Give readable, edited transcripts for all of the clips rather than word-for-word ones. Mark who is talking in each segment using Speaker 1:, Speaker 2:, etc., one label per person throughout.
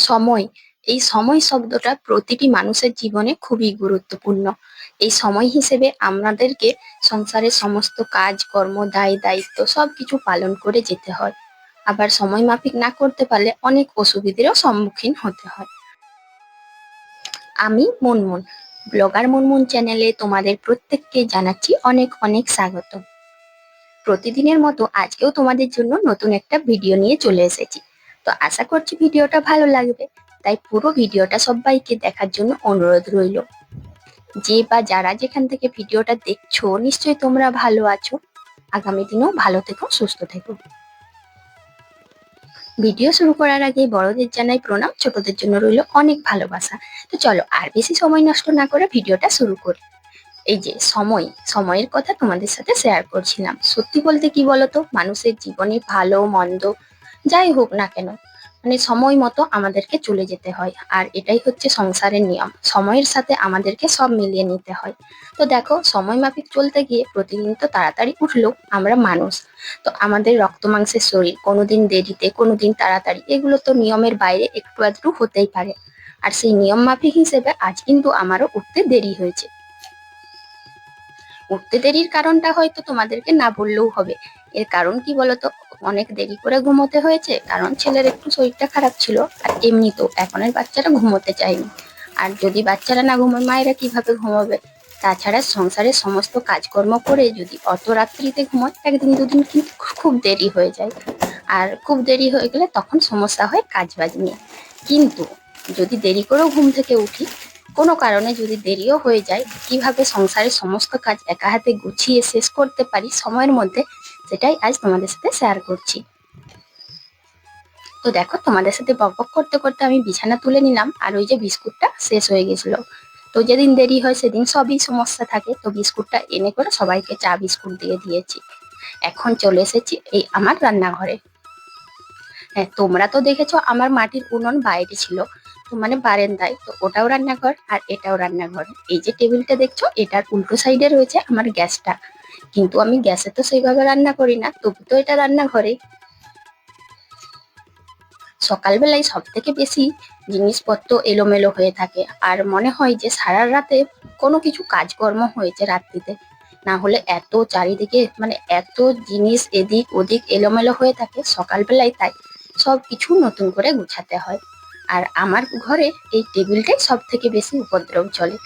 Speaker 1: সময়। এই সময় শব্দটা প্রতিটি মানুষের জীবনে খুবই গুরুত্বপূর্ণ। এই সময় হিসেবে আমাদেরকে সংসারের সমস্ত কাজ কর্ম দায় দায়িত্ব সবকিছু পালন করে যেতে হয়। আবার সময় মাফিক না করতে পারলে অনেক অসুবিধারও সম্মুখীন হতে হয়। আমি মুনমুন, ব্লগার মুনমুন চ্যানেলে তোমাদের প্রত্যেককে জানাচ্ছি অনেক অনেক স্বাগত। প্রতিদিনের মতো আজকেও তোমাদের জন্য নতুন একটা ভিডিও নিয়ে চলে এসেছি। তো আশা করছি ভিডিওটা ভালো লাগবে, তাই পুরো ভিডিওটা সবাইকে দেখার জন্য অনুরোধ রইল। যে বা যারা যেখান থেকে ভিডিওটা দেখছো নিশ্চয়ই তোমরা ভালো আছো। আগামী দিনেও ভালো থেকো, সুস্থ থেকো। ভিডিও শুরু করার আগে বড়দের জানাই প্রণাম, ছোটদের জন্য রইল অনেক ভালোবাসা। তো চলো আর বেশি সময় নষ্ট না করে ভিডিওটা শুরু করি। এই যে সময়ের কথা তোমাদের সাথে শেয়ার করছিলাম। সত্যি বলতে কি বলতো, মানুষের জীবনে ভালো মন্দ যাই হোক না কেন, মানে সময় মতো আমাদেরকে চলে যেতে হয়। আর এটাই হচ্ছে সংসারের নিয়ম, সময়ের সাথে আমাদেরকে সব মিলিয়ে নিতে হয়। তো দেখো, সময় মাফিক চলতে গিয়ে প্রতিদিন তো তাড়াতাড়ি উঠলো, আমরা মানুষ। তো আমাদের রক্ত মাংসের শরীর, কোনোদিন দেরিতে কোনোদিন তাড়াতাড়ি, এগুলো তো নিয়মের বাইরে একটু আধটু হতেই পারে। আর সেই নিয়ম মাফিক হিসেবে আজ কিন্তু আমারও উঠতে দেরি হয়েছে। উঠতে দেরির কারণটা হয়তো তোমাদেরকে না বললেও হবে। এর কারণ কি বলতো, অনেক দেরি করে ঘুমোতে হয়েছে কারণ ছেলের একটু শরীরটা খারাপ ছিল। আর এমনিতেও এখনের বাচ্চারা ঘুমোতে চায়নি। আর যদি বাচ্চারা না ঘুমোয় মায়েরা কিভাবে ঘুমোবে? তাছাড়া সংসারের সমস্ত কাজকর্ম করে যদি অত রাত্রিতে ঘুমোয়, একদিন দুদিন কিন্তু খুব দেরি হয়ে যায়। আর খুব দেরি হয়ে গেলে তখন সমস্যা হয় কাজ বাজ নিয়ে। কিন্তু যদি দেরি করেও ঘুম থেকে উঠি, কোনো কারণে যদি দেরিও হয়ে যায়, কিভাবে সংসারের সমস্ত কাজ একা হাতে গুছিয়ে শেষ করতে পারি সময়ের মধ্যে, সেটাই আজ তোমাদের সাথে শেয়ার করছি। তো দেখো, তোমাদের সাথে বকবক করতে করতে আমি বিছানা তুলে নিলাম, আর ওই যে বিস্কুটটা শেষ হয়ে গেছিল। তো যেদিন দেরি হয় সেদিন সবই সমস্যা থাকে, তো বিস্কুটটা এনে করে সবাইকে চা বিস্কুট দিয়ে দিয়েছি। এখন চলে এসেছি এই আমার রান্নাঘরে। হ্যাঁ, তোমরা তো দেখেছো আমার মাটির উনুন বাইরে ছিল, তো মানে বারান্দায়, তো ওটাও রান্নাঘর আর এটাও রান্নাঘর। এই যে টেবিলটা দেখছো, এটার উল্টো সাইডে রয়েছে আমার গ্যাসটা। কিন্তু আমি গ্যাসে তো সেইভাবে রান্না করি না, তবু তো এটা রান্নাঘরে। সকালবেলায় সব থেকে বেশি জিনিসপত্র এলোমেলো হয়ে থাকে, আর মনে হয় যে সারা রাতে কোনো কিছু কাজকর্ম হয়েছে রাত্রিতে। না হলে এত চারিদিকে মানে এত জিনিস এদিক ওদিক এলোমেলো হয়ে থাকে সকালবেলায়, তাই সব কিছু নতুন করে গুছাতে হয়। আর আমার ঘরে এই টেবিলটাই সব থেকে বেশি উপদ্রব চলে।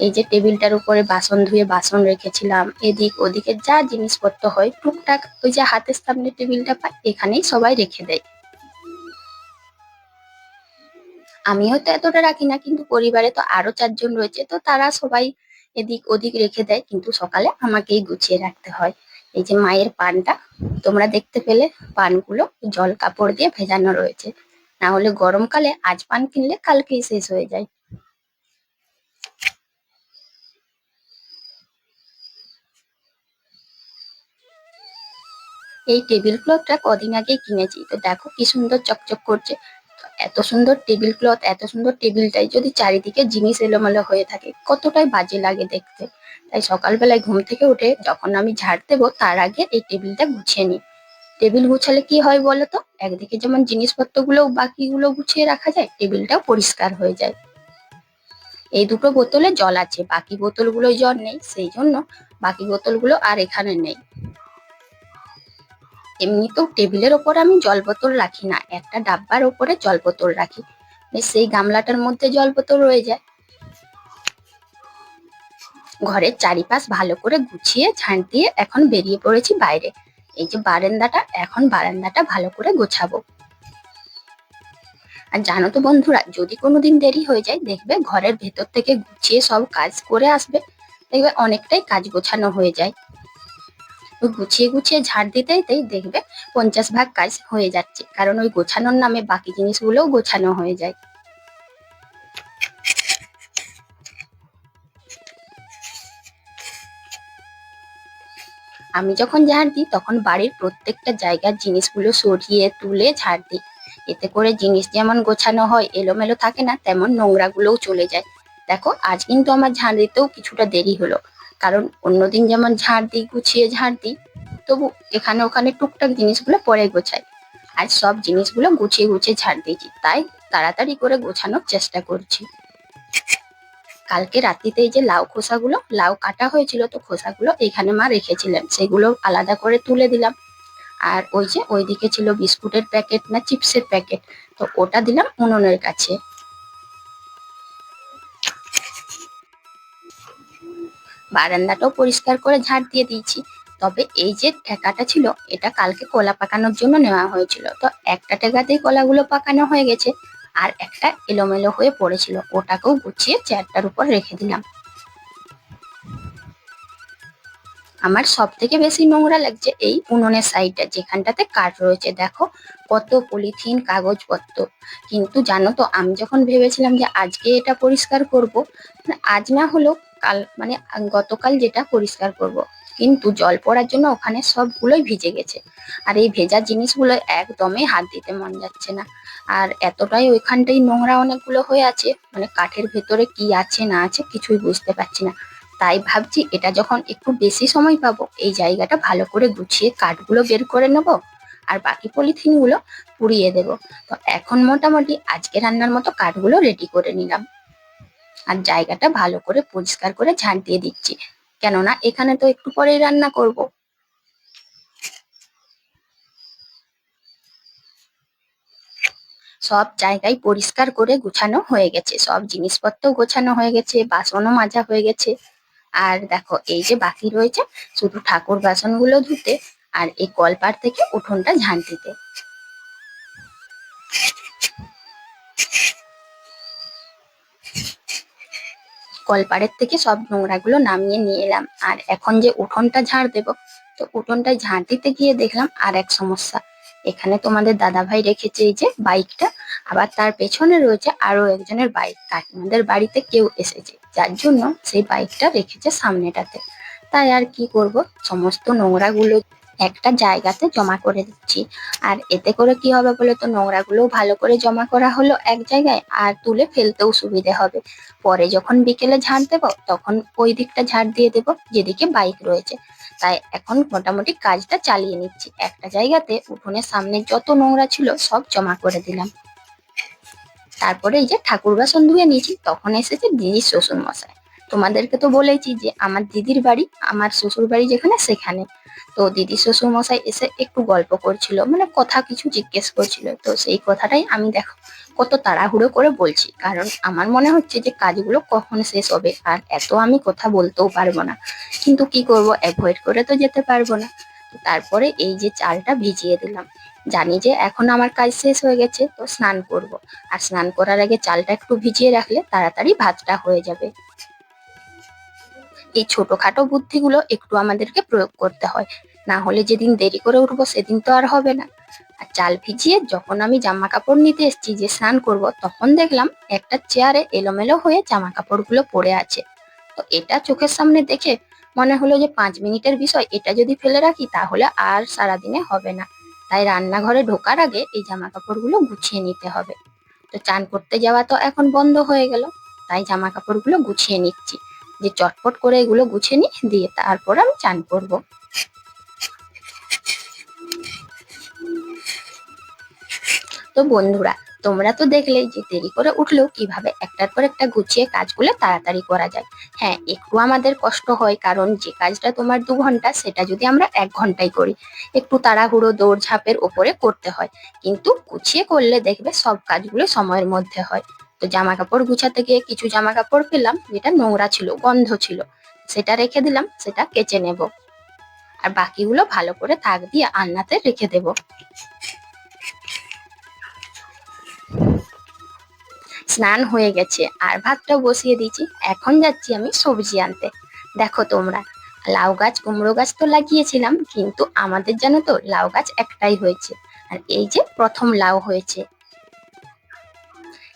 Speaker 1: এই যে টেবিলটার উপরে বাসন ধুয়ে বাসন রেখেছিলাম, এদিক ওদিকে যা জিনিসপত্র হয় টুকটাক ওই যে হাতের সামনে টেবিলটা পাই, এখানেই সবাই রেখে দেয়। আমি হয়তো এতটা রাখি না, কিন্তু পরিবারে তো আরো 4 জন রয়েছে, তো তারা সবাই এদিক ওদিক রেখে দেয়, কিন্তু সকালে আমাকেই গুছিয়ে রাখতে হয়। এই যে মায়ের পানটা তোমরা দেখতে পেলে, পানগুলো জল কাপড় দিয়ে ভেজানো রয়েছে, না হলে গরমকালে আজ পান কিনলে কালকেই শেষ হয়ে যায়। এই টেবিল ক্লথটা কদিন আগে কিনেছি, তো দেখো কি সুন্দর চকচক করছে। এত সুন্দর টেবিল ক্লথ, এত সুন্দর টেবিলটাই যদি চারিদিকে জিনিস এলোমেলো হয়ে থাকে কতটাই বাজে লাগে দেখতে। তাই সকালবেলায় ঘুম থেকে উঠে যখন আমি ঝাড় দেবো তার আগে এই টেবিলটা গুছিয়ে নিই। টেবিল গুছালে কি হয় বলতো, একদিকে যেমন জিনিসপত্রগুলো বাকিগুলো গুছিয়ে রাখা যায়, টেবিলটাও পরিষ্কার হয়ে যায়। এই দুটো বোতলে জল আছে, বাকি বোতলগুলোয় জল নেই, সেই জন্য বাকি বোতলগুলো আর এখানে নেই। এমনিতেও টেবিলের ওপর আমি জল বোতল রাখি না, একটা ডাব্বার ওপরে জল বোতল রাখি, সেই গামলাটার মধ্যে জল বোতল রয়ে যায়। ঘরের চারিপাশ ভালো করে গুছিয়ে ঝাঁট দিয়ে এখন বেরিয়ে পড়েছি বাইরে। এই যে বারান্দাটা, এখন বারান্দাটা ভালো করে গোছাবো। আর জানো তো বন্ধুরা, যদি কোনোদিন দেরি হয়ে যায়, দেখবে ঘরের ভেতর থেকে গুছিয়ে সব কাজ করে আসবে, দেখবে অনেকটাই কাজ গোছানো হয়ে যায়। ওই গুছিয়ে গুছিয়ে ঝাড় দিতেই দেখবে 50 ভাগ কাজ হয়ে যাচ্ছে, কারণ ওই গোছানোর নামে বাকি জিনিসগুলোও গোছানো হয়ে যায়। আমি যখন ঝাড় দিই তখন বাড়ির প্রত্যেকটা জায়গার জিনিসগুলো সরিয়ে তুলে ঝাড় দিই। এতে করে জিনিস যেমন গোছানো হয়, এলোমেলো থাকে না, তেমন নোংরাগুলোও চলে যায়। দেখো, আজ কিন্তু আমার ঝাড় দিতেও কিছুটা দেরি হলো, কারণ অন্যদিন যেমন ঝাড় দিই গুছিয়ে ঝাড় দিই, তবু এখানে ওখানে টুকটাক জিনিসগুলো পরে গোছাই। আজ সব জিনিসগুলো গুছিয়ে গুছিয়ে ঝাড় দিয়েছি, তাই তাড়াতাড়ি করে গোছানোর চেষ্টা করছি। কালকে রাত্রিতে এই যে লাউ খোসাগুলো, লাউ কাটা হয়েছিল, তো খোসাগুলো এখানে মা রেখেছিলেন, সেগুলো আলাদা করে তুলে দিলাম। আর ওই যে ওইদিকে ছিল বিস্কুটের প্যাকেট না চিপসের প্যাকেট, তো ওটা দিলাম উনুনের কাছে। বারান্দাটাও পরিষ্কার করে ঝাড় দিয়ে দিয়েছি। তবে এই যে ঠেকাটা ছিল, এটা কালকে কলা পাকানোর জন্য নেওয়া হয়েছিল, তো একটা ঠেকাতেই কলাগুলো পাকানো হয়ে গেছে, আর একটা এলোমেলো হয়ে পড়েছিল, ওটাকেও গুছিয়ে চেয়ারটার উপর রেখে দিলাম। আমার সব থেকে বেশি নোংরা লাগছে এই উনুনের সাইডটা, যেখানটাতে কাঠ রয়েছে। দেখো কত পলিথিন কাগজপত্র। কিন্তু জানো তো, আমি যখন ভেবেছিলাম যে আজকে এটা পরিষ্কার করব, মানে আজ না হলেও কাল, মানে গতকাল যেটা পরিষ্কার করব, কিন্তু জল পড়ার জন্য ওখানে সবগুলোই ভিজে গেছে। আর এই ভেজা জিনিসগুলো একদমই হাত দিতে মন যাচ্ছে না। আর এতটাই ওইখানটাই নোংরা অনেকগুলো হয়ে আছে, মানে কাঠের ভেতরে কি আছে না আছে কিছুই বুঝতে পারছি না। তাই ভাবছি এটা যখন একটু বেশি সময় পাবো, এই জায়গাটা ভালো করে গুছিয়ে কাঠগুলো বের করে নেবো, আর বাকি পলিথিন গুলো পুড়িয়ে দেবো। তো এখন মোটামুটি আজকে রান্নার মতো কাঠগুলো রেডি করে নিলাম, আর জায়গাটা ভালো করে পরিষ্কার করে ঝাঁট দিয়ে দিচ্ছি, কেননা এখানে তো একটু পরেই রান্না করব। সব জায়গায় পরিষ্কার করে গুছানো হয়ে গেছে, সব জিনিসপত্র গোছানো হয়ে গেছে, বাসনও মাজা হয়ে গেছে। আর দেখো এই যে বাকি রয়েছে শুধু ঠাকুর বাসনগুলো ধুতে, আর এই কলপার থেকে উঠোনটা ঝাঁট দিতে। কলপাড়ের থেকে সব নোংরাগুলো নামিয়ে নিয়ে এলাম, আর এখন যে উঠোনটা ঝাড় দেবো, তো উঠোনটায় ঝাড় দিতে গিয়ে দেখলাম আর এক সমস্যা। এখানে তোমাদের দাদাভাই রেখেছে এই যে বাইকটা, আবার তার পেছনে রয়েছে আরো একজনের বাইক, কাকিমাদের বাড়িতে কেউ এসেছে, যার জন্য সেই বাইকটা রেখেছে সামনেটাতে। তাই আর কি করব, সমস্ত নোংরাগুলো একটা জায়গাতে জমা করে দিচ্ছি। আর এতে করে কি হবে বলে তো, নোংরাগুলো ভালো করে জমা করা হলো এক জায়গায়, আর তুলে ফেলতেও সুবিধে হবে। পরে যখন বিকেলে ঝাড় দেবো, তখন ওই দিকটা ঝাড় দিয়ে দেবো যেদিকে বাইক রয়েছে। তাই এখন মোটামুটি কাজটা চালিয়ে নিচ্ছি, একটা জায়গাতে উঠোনের সামনে যত নোংরা ছিল সব জমা করে দিলাম। তারপরে এই যে ঠাকুর বাসন ধুয়ে নিয়েছি, তখন এসেছে দিদির শ্বশুর মশাই। তোমাদেরকে তো বলেছি যে আমার দিদির বাড়ি, আমার শ্বশুর বাড়ি যেখানে সেখানে। তো দিদির শ্বশুর মশাই এসে একটু গল্প করছিল, মানে কথা কিছু জিজ্ঞেস করছিল, তো সেই কথাটাই আমি দেখো কত তাড়াহুড়ো করে বলছি, কারণ আমার মনে হচ্ছে যে কাজগুলো কখন শেষ হবে, আর এত আমি কথা বলতেও পারবো না। কিন্তু কি করব, অ্যাভয়েড করে তো যেতে পারবো না। তারপরে এই যে চালটা ভিজিয়ে দিলাম, জানি যে এখন আমার কাজ শেষ হয়ে গেছে, তো স্নান করব। আর স্নান করার আগে চালটা একটু ভিজিয়ে রাখলে তাড়াতাড়ি ভাতটা হয়ে যাবে। এই ছোটখাটো বুদ্ধিগুলো একটু আমাদেরকে প্রয়োগ করতে হয়, না হলে যেদিন দেরি করে উঠবো সেদিন তো আর হবে না। আর চাল ভিজিয়ে যখন আমি জামা কাপড় নিতে এসেছি যে স্নান করব, তখন দেখলাম একটা চেয়ারে এলোমেলো হয়ে জামা কাপড়গুলো পড়ে আছে। তো এটা চোখের সামনে দেখে মনে হলো যে 5 মিনিটের বিষয়, এটা যদি ফেলে রাখি তাহলে আর সারাদিনে হবে না। তাই রান্নাঘরে ঢোকার আগে এই জামা কাপড়গুলো গুছিয়ে নিতে হবে। তো চান করতে যাওয়া তো এখন বন্ধ হয়ে গেল, তাই জামা কাপড়গুলো গুছিয়ে নিচ্ছি, যে চটপট করে এগুলো গুছিয়ে নিই, দিয়ে তারপর আমি চান করব। তো বন্ধুরা, তোমরা তো দেখলেই যে দেরি করে উঠলেও কিভাবে একটার পর একটা গুছিয়ে কাজগুলো তাড়াতাড়ি করা যায়। হ্যাঁ, একটু আমাদের কষ্ট হয়, কারণ যে কাজটা তোমার 2 ঘন্টা সেটা যদি আমরা 1 ঘন্টায় করি, একটু তাড়াহুড়ো দৌড়ঝাঁপের ওপরে করতে হয়। কিন্তু গুছিয়ে করলে দেখবে সব কাজগুলো সময়ের মধ্যে হয়। তো জামা কাপড় গুছাতে গিয়ে কিছু জামা কাপড় পেলাম যেটা নোংরা ছিল, গন্ধ ছিল, সেটা রেখে দিলাম, সেটা কেচে নেব। আর বাকিগুলো ভালো করে তাক দিয়ে আলনাতে রেখে দেবো। স্নান হয়ে গেছে আর ভাতটা বসিয়ে দিয়েছি, এখন যাচ্ছি আমি সবজি আনতে। দেখো তোমরা, লাউ গাছ কুমড়ো গাছ তো লাগিয়েছিলাম, কিন্তু আমাদের জানো তো লাউ গাছ একটাই হয়েছে, আর এই যে প্রথম লাউ হয়েছে।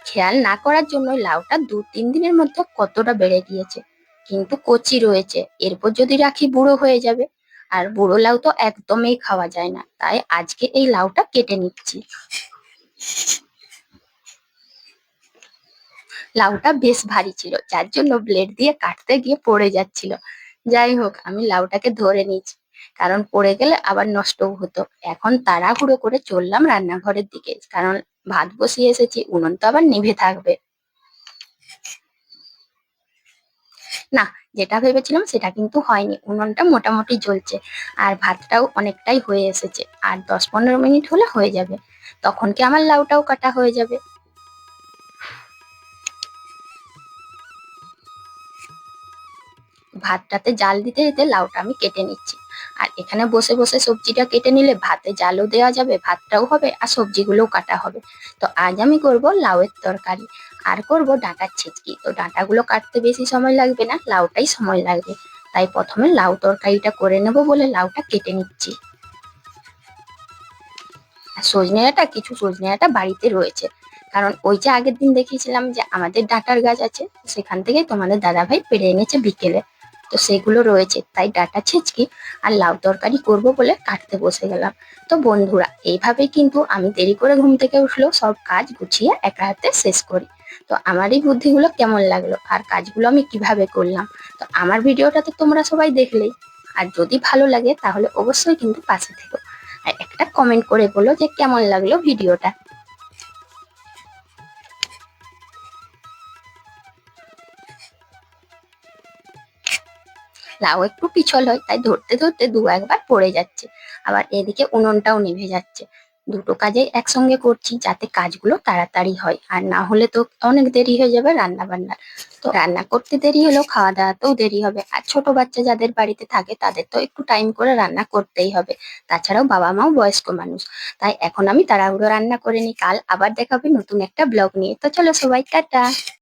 Speaker 1: খেয়াল না করার জন্য লাউটা 2-3 দিনের মধ্যে কতটা বেড়ে গিয়েছে, কিন্তু কচি রয়েছে, এরপর যদি রাখি বুড়ো হয়ে যাবে। আর বুড়ো লাউ তো একদমই খাওয়া যায় না, তাই আজকে এই লাউটা কেটে নিচ্ছি। লাউটা বেশ ভারী ছিল, যার জন্য ব্লেড দিয়ে কাটতে গিয়ে পড়ে যাচ্ছিল। যাই হোক, আমি লাউটাকে ধরে নিয়েছি, কারণ পড়ে গেলে আবার নষ্টও হতো। এখন তাড়াহুড়ো করে চললাম রান্নাঘরের দিকে, কারণ ভাত বসিয়ে এসেছি, উনুন তো আবার নিভে থাকবে। না, যেটা ভেবেছিলাম সেটা কিন্তু হয়নি, উনুনটা মোটামুটি জ্বলছে আর ভাতটাও অনেকটাই হয়ে এসেছে, আর 10-15 মিনিট হলে হয়ে যাবে, তখন কি আমার লাউটাও কাটা হয়ে যাবে। ভাতটাতে জাল দিতে দিতে লাউটা আমি কেটে নিচ্ছি। আর এখানে বসে বসে সবজিটা কেটে নিলে ভাতে জালও দেওয়া যাবে, ভাতটাও হবে আর সবজিগুলোও কাটা হবে। তো আজ আমি করব লাউয়ের তরকারি আর করব ডাঁটার ছেচকি। তো ডাঁটাগুলো কাটতে বেশি সময় লাগবে না, লাউটাই সময় লাগবে। তাই প্রথমে লাউ তরকারিটা করে নেব বলে লাউটা কেটে নিচ্ছি। আর সজনে ডাঁটা, কিছু সজনে ডাঁটা বাড়িতে রয়েছে, কারণ ওই যে আগের দিন দেখিয়েছিলাম যে আমাদের ডাঁটার গাছ আছে, সেখান থেকে তোমাদের দাদাভাই পেড়ে এনেছে বিকেলে। তো সেগুলো রয়েছে, তাই ডাঁটা ছেচকি আর লাউ তরকারি করব বলে কাটতে বসে গেলাম। তো বন্ধুরা, এইভাবেই কিন্তু আমি দেরি করে ঘুম থেকে উঠলেও সব কাজ গুছিয়ে একা হাতে শেষ করি। তো আমার এই বুদ্ধিগুলো কেমন লাগলো আর কাজগুলো আমি কিভাবে করলাম, তো আমার ভিডিওটা তো তোমরা সবাই দেখলেই। আর যদি ভালো লাগে তাহলে অবশ্যই কিন্তু পাশে থেকো আর একটা কমেন্ট করে বলো যে কেমন লাগলো ভিডিওটা। লাউ একটু পিছল হয়, তাই ধরতে ধরতে দু একবার পড়ে যাচ্ছে। আবার এদিকে উনুনটাও নিভে যাচ্ছে। দুটো কাজেই একসঙ্গে করছি যাতে কাজগুলো তাড়াতাড়ি হয়, আর না হলে তো অনেক দেরি হয়ে যাবে রান্না বান্নার। তো রান্না করতে দেরি হলেও খাওয়া দাওয়াতেও দেরি হবে, আর ছোট বাচ্চা যাদের বাড়িতে থাকে তাদের তো একটু টাইম করে রান্না করতেই হবে। তাছাড়াও বাবা মাও বয়স্ক মানুষ, তাই এখন আমি তাড়াহুড়ো রান্না করে নিই। কাল আবার দেখাবে নতুন একটা ব্লগ নিয়ে। তো চলো সবাই, টাটা।